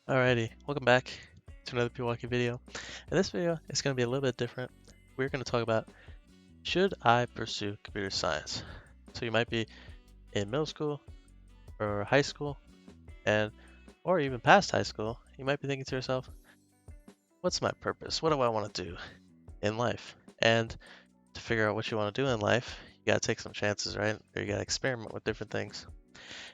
Alrighty, welcome back to another Pewaukee video. In this video, it's going to be a little bit different. We're going to talk about, should I pursue computer science? So you might be in middle school or high school, or even past high school. You might be thinking to yourself, what's my purpose? What do I want to do in life? And to figure out what you want to do in life, you got to take some chances, right? Or you got to experiment with different things.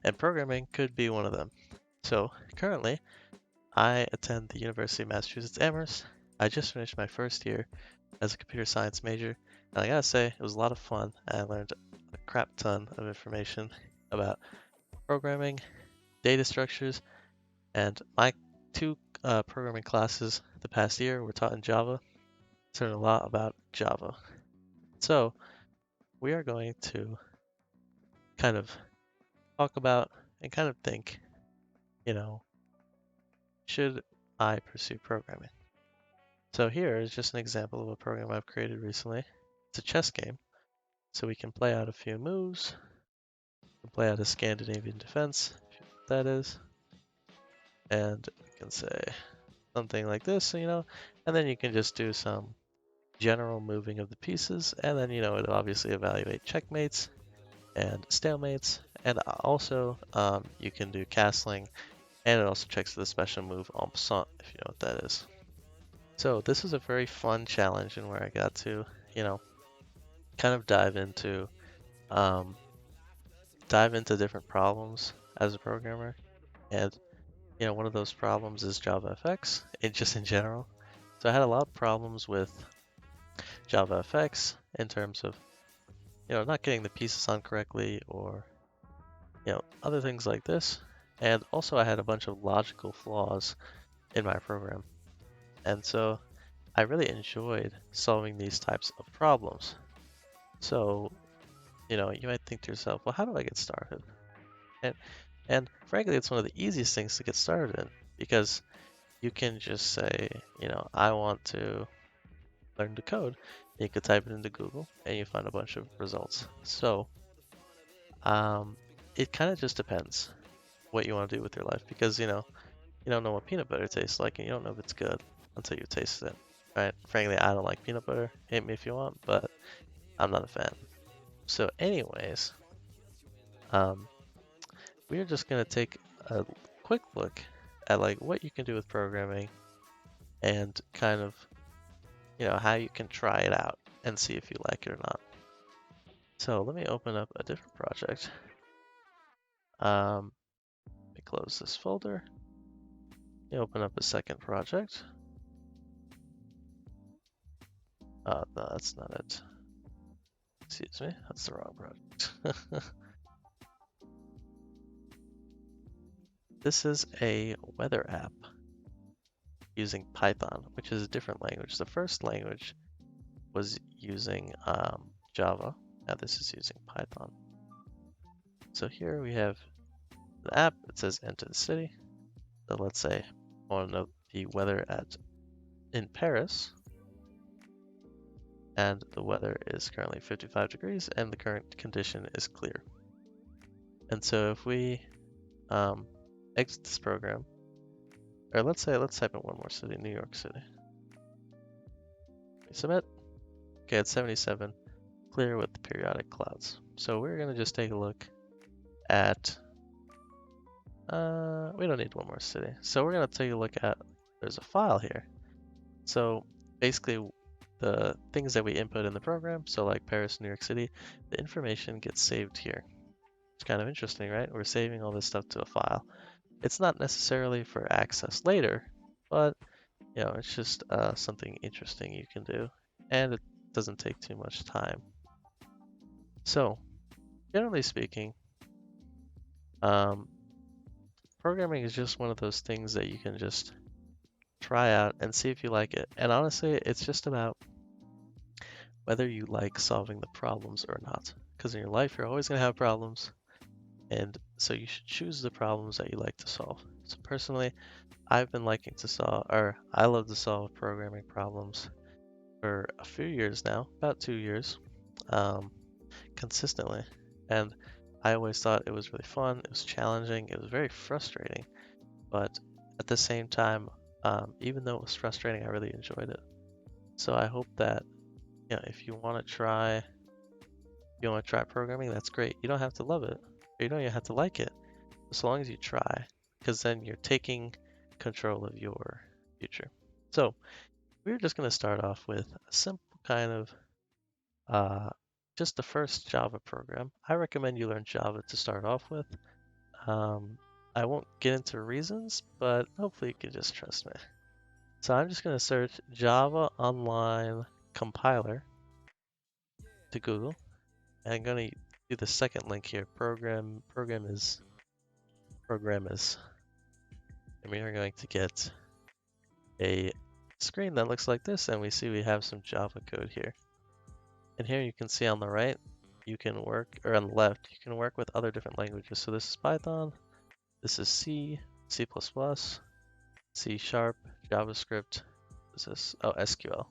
And programming could be one of them. So currently, I attend the University of Massachusetts Amherst. I just finished my first year as a computer science major, and I gotta say, it was a lot of fun. I learned a crap ton of information about programming, data structures, and my two programming classes the past year were taught in Java. I learned a lot about Java. So, we are going to kind of talk about and kind of think, you know, should I pursue programming? So here is just an example of a program I've created recently. It's a chess game, so we can play out a few moves, we can play out a Scandinavian defense, if you know what that is, and we can say something like this, and then you can just do some general moving of the pieces, and then, it'll obviously evaluate checkmates and stalemates, and also you can do castling, and it also checks for the special move en passant, if you know what that is. So this is a very fun challenge and where I got to, you know, kind of um, dive into different problems as a programmer. And, one of those problems is JavaFX, just in general. So I had a lot of problems with JavaFX in terms of, not getting the pieces on correctly or, other things like this. And also I had a bunch of logical flaws in my program. And so I really enjoyed solving these types of problems. So, you might think to yourself, well, how do I get started? And, and frankly, it's one of the easiest things to get started in because you can just say, I want to learn to code. You could type it into Google and you find a bunch of results. So, um, it kind of just depends what you want to do with your life because, you don't know what peanut butter tastes like and you don't know if it's good until you taste it, right? Frankly, I don't like peanut butter. Hate me if you want, but I'm not a fan. So anyways, um, we are just going to take a quick look at like what you can do with programming and kind of, how you can try it out and see if you like it or not. So let me open up a different project. Let me close this folder. Let me open up a second project. No, that's not it. Excuse me, that's the wrong project. This is a weather app using Python, which is a different language. The first language was using Java. Now this is using Python. So here we have the app. It says enter the city. So let's say I want to know the weather in Paris. And the weather is currently 55 degrees and the current condition is clear. And so if we exit this program, or let's type in one more city, New York City. We submit. Okay, it's 77, clear with periodic clouds. So we're gonna just take a look at, we don't need one more city. So we're gonna take a look at, there's a file here. So basically the things that we input in the program, so like Paris, New York City, the information gets saved here. It's kind of interesting, right? We're saving all this stuff to a file. It's not necessarily for access later, but it's just something interesting you can do, and it doesn't take too much time. So, generally speaking, programming is just one of those things that you can just try out and see if you like it. And honestly, it's just about whether you like solving the problems or not. Because in your life, you're always going to have problems, and so you should choose the problems that you like to solve. So personally, I've been liking to solve, or I love to solve programming problems for a few years now, about 2 years, consistently. And I always thought it was really fun, it was challenging, it was very frustrating, but at the same time, even though it was frustrating, I really enjoyed it. So I hope that, if you want to try programming, that's great. You don't have to love it, or you don't even have to like it, as long as you try, because then you're taking control of your future. So we're just going to start off with a simple kind of just the first Java program. I recommend you learn Java to start off with. I won't get into reasons, but hopefully you can just trust me. So I'm just going to search Java Online Compiler to Google. And I'm going to do the second link here. Program is. And we are going to get a screen that looks like this, and we see we have some Java code here. And here you can see on the right, you can work, or on the left, you can work with other different languages. So this is Python, this is C, C++, C Sharp, JavaScript, this is, SQL.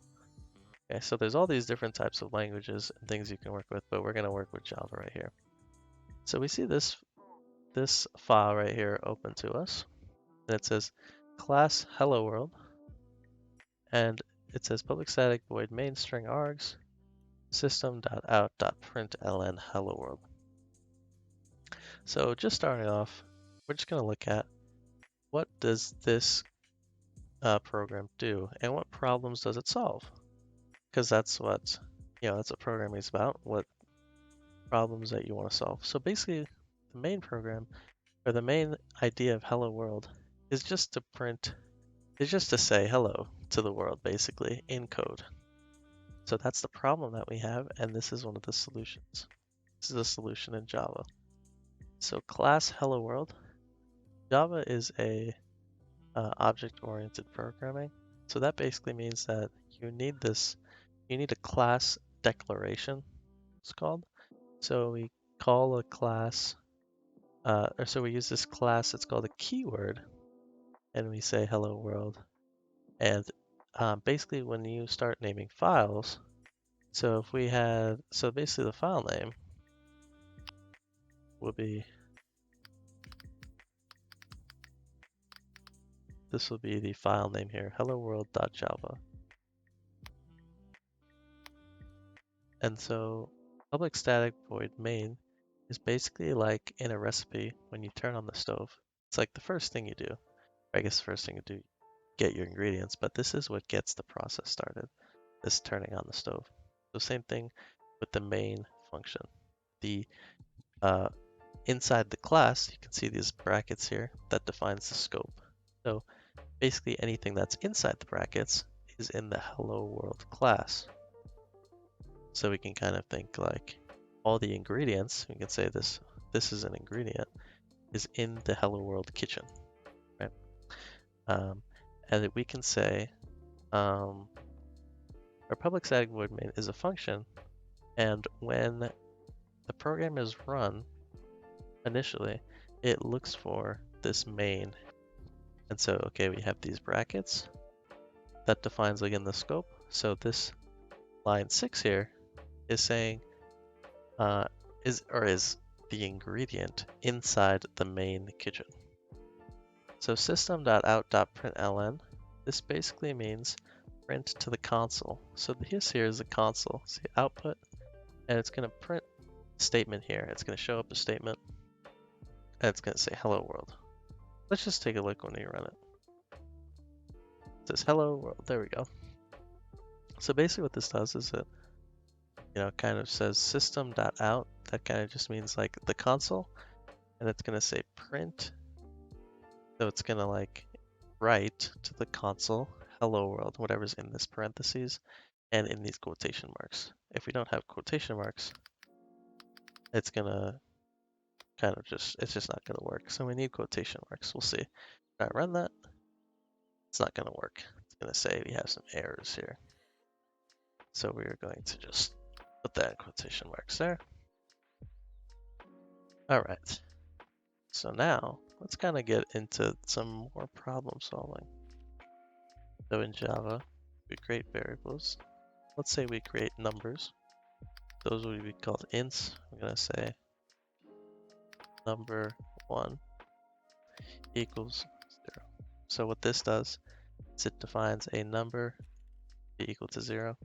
Okay, so there's all these different types of languages and things you can work with, but we're going to work with Java right here. So we see this file right here open to us, and it says class hello world, and it says public static void main string args system.out.println hello world. So just starting off, we're just going to look at what does this program do and what problems does it solve? Because that's what programming is about, what problems that you want to solve. So basically, the main program, or the main idea of hello world, is just to say hello to the world, basically, in code. So that's the problem that we have, and this is one of the solutions. This is a solution in Java. So class hello world. Java is a object-oriented programming. So that basically means that you need a class declaration, it's called. So we call a class, so we use this class, it's called a keyword, and we say hello world. And basically when you start naming files, so basically the file name will be, this will be the file name here, hello world.java. And so public static void main is basically like in a recipe when you turn on the stove. It's like the first thing you do. I guess the first thing you do, get your ingredients, but this is what gets the process started, this turning on the stove. So same thing with the main function. The inside the class, you can see these brackets here that defines the scope. So basically anything that's inside the brackets is in the hello world class. So we can kind of think like all the ingredients, we can say this is an ingredient, is in the hello world kitchen, right? And we can say our public static void main is a function, and when the program is run initially, it looks for this main. And so, okay, we have these brackets that defines again the scope. So this line 6 here is saying is the ingredient inside the main kitchen. So system.out.println, this basically means print to the console. So this here is the console, see output, and it's going to print a statement here. It's going to show up a statement, and it's going to say hello world. Let's just take a look when we run it. It says hello world, there we go. So basically what this does is it, kind of says system.out. That kind of just means like the console, and it's going to say print. So it's going to like write to the console, hello world, whatever's in this parentheses and in these quotation marks. If we don't have quotation marks, it's going to it's just not going to work. So we need quotation marks. We'll see. When I run that, it's not going to work. It's going to say we have some errors here. So we are going to just put that in quotation marks there. All right. So now let's kind of get into some more problem solving. So in Java, we create variables. Let's say we create numbers. Those would be called ints. I'm going to say number 1 equals 0. So what this does is it defines a number equal to 0,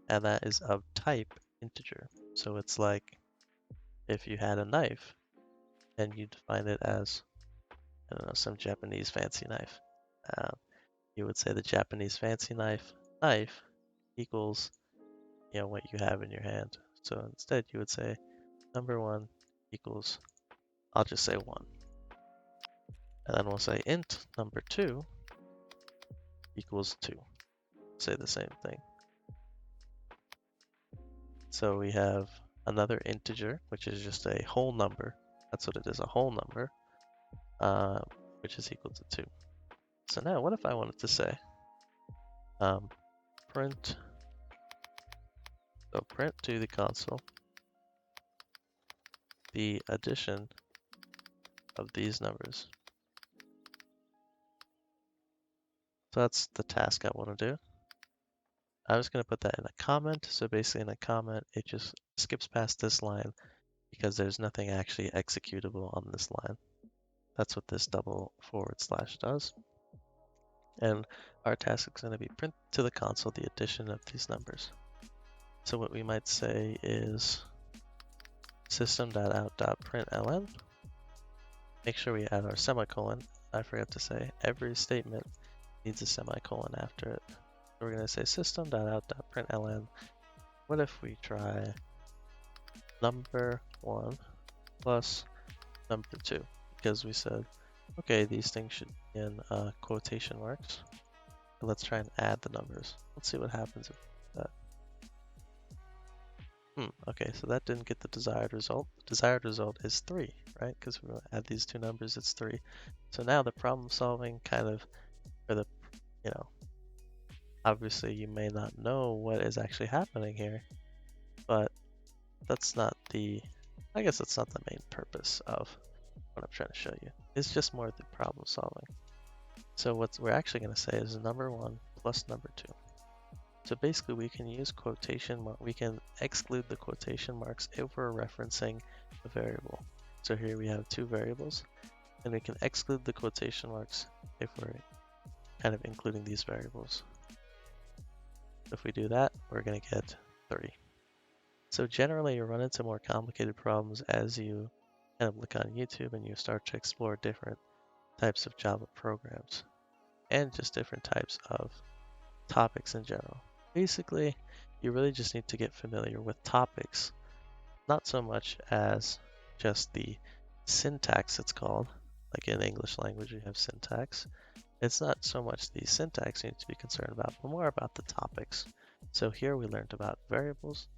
and that is of type integer. So it's like if you had a knife and you define it as, I don't know, some Japanese fancy knife. Um, you would say the Japanese fancy knife equals, what you have in your hand. So instead you would say number 1 equals, I'll just say 1. And then we'll say int number 2 equals 2. Say the same thing. So we have another integer, which is just a whole number. That's what it is, a whole number, which is equal to 2. So now what if I wanted to say print to the console the addition of these numbers. So that's the task I want to do. I'm just going to put that in a comment. So basically in a comment, it just skips past this line because there's nothing actually executable on this line. That's what this double forward slash does. And our task is going to be print to the console the addition of these numbers. So what we might say is system.out.println. Make sure we add our semicolon. I forgot to say every statement needs a semicolon after it. So we're going to say system.out.println. What if we try number 1 plus number 2? Because we said, okay, these things should be in quotation marks. But let's try and add the numbers. Let's see what happens with that. Okay, so that didn't get the desired result. The desired result is 3, right? Because we're going to add these two numbers, it's 3. So now the problem solving kind of, or the, obviously you may not know what is actually happening here, but that's not the, I guess that's not the main purpose of what I'm trying to show you. It's just more the problem solving. So what we're actually going to say is number 1 plus number 2. So basically we can use we can exclude the quotation marks if we're referencing a variable. So here we have 2 variables, and we can exclude the quotation marks if we're kind of including these variables. If we do that, we're going to get 3. So generally you run into more complicated problems as you kind of look on YouTube and you start to explore different types of Java programs and just different types of topics in general. Basically, you really just need to get familiar with topics, not so much as just the syntax it's called. Like in English language, you have syntax. It's not so much the syntax you need to be concerned about, but more about the topics. So here we learned about variables.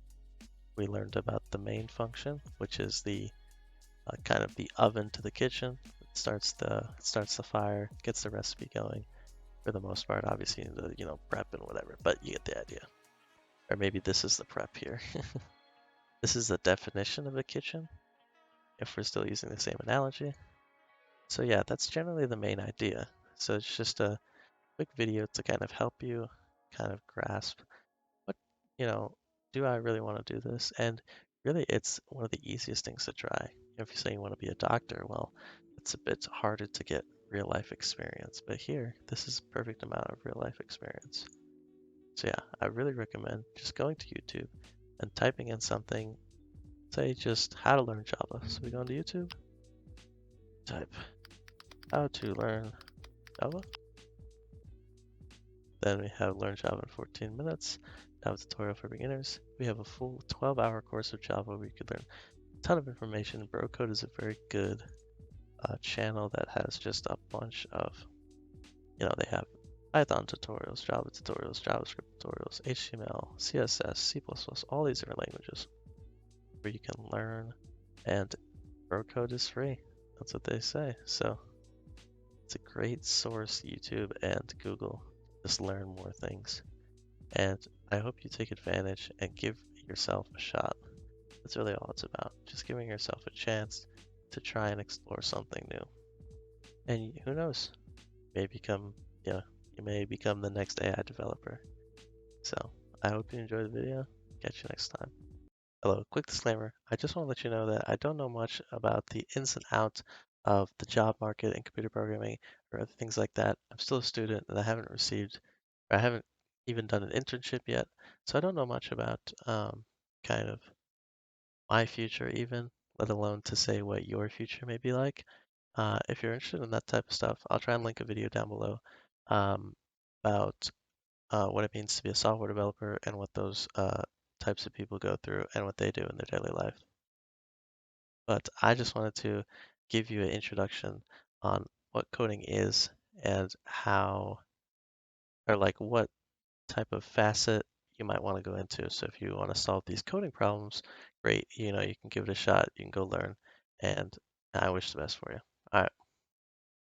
We learned about the main function, which is the kind of the oven to the kitchen. It starts the fire, gets the recipe going. For the most part, obviously, prep and whatever, but you get the idea. Or maybe this is the prep here. This is the definition of the kitchen, if we're still using the same analogy. So yeah, that's generally the main idea. So it's just a quick video to kind of help you kind of grasp what, do I really want to do this? And really, it's one of the easiest things to try. If you say you want to be a doctor, well, it's a bit harder to get real life experience. But here, this is a perfect amount of real life experience. So yeah, I really recommend just going to YouTube and typing in something, say just how to learn Java. So we go into YouTube, type how to learn Java. Then we have Learn Java in 14 minutes, Java tutorial for beginners. We have a full 12-hour course of Java where you can learn a ton of information. Brocode is a very good channel that has just a bunch of, they have Python tutorials, Java tutorials, JavaScript tutorials, HTML, CSS, C++, all these different languages where you can learn, and Brocode is free. That's what they say. So it's a great source, YouTube and Google. Just learn more things. And I hope you take advantage and give yourself a shot. That's really all it's about. Just giving yourself a chance to try and explore something new. And who knows, you may become the next AI developer. So I hope you enjoyed the video. Catch you next time. Hello, quick disclaimer. I just want to let you know that I don't know much about the ins and outs of the job market in computer programming or other things like that. I'm still a student and I haven't received, or I haven't even done an internship yet, so I don't know much about kind of my future even, let alone to say what your future may be like. If you're interested in that type of stuff, I'll try and link a video down below um, about what it means to be a software developer and what those types of people go through and what they do in their daily life. But I just wanted to give you an introduction on what coding is and how, or like what type of facet you might want to go into. So if you want to solve these coding problems, great, you can give it a shot, you can go learn, and I wish the best for you. All right.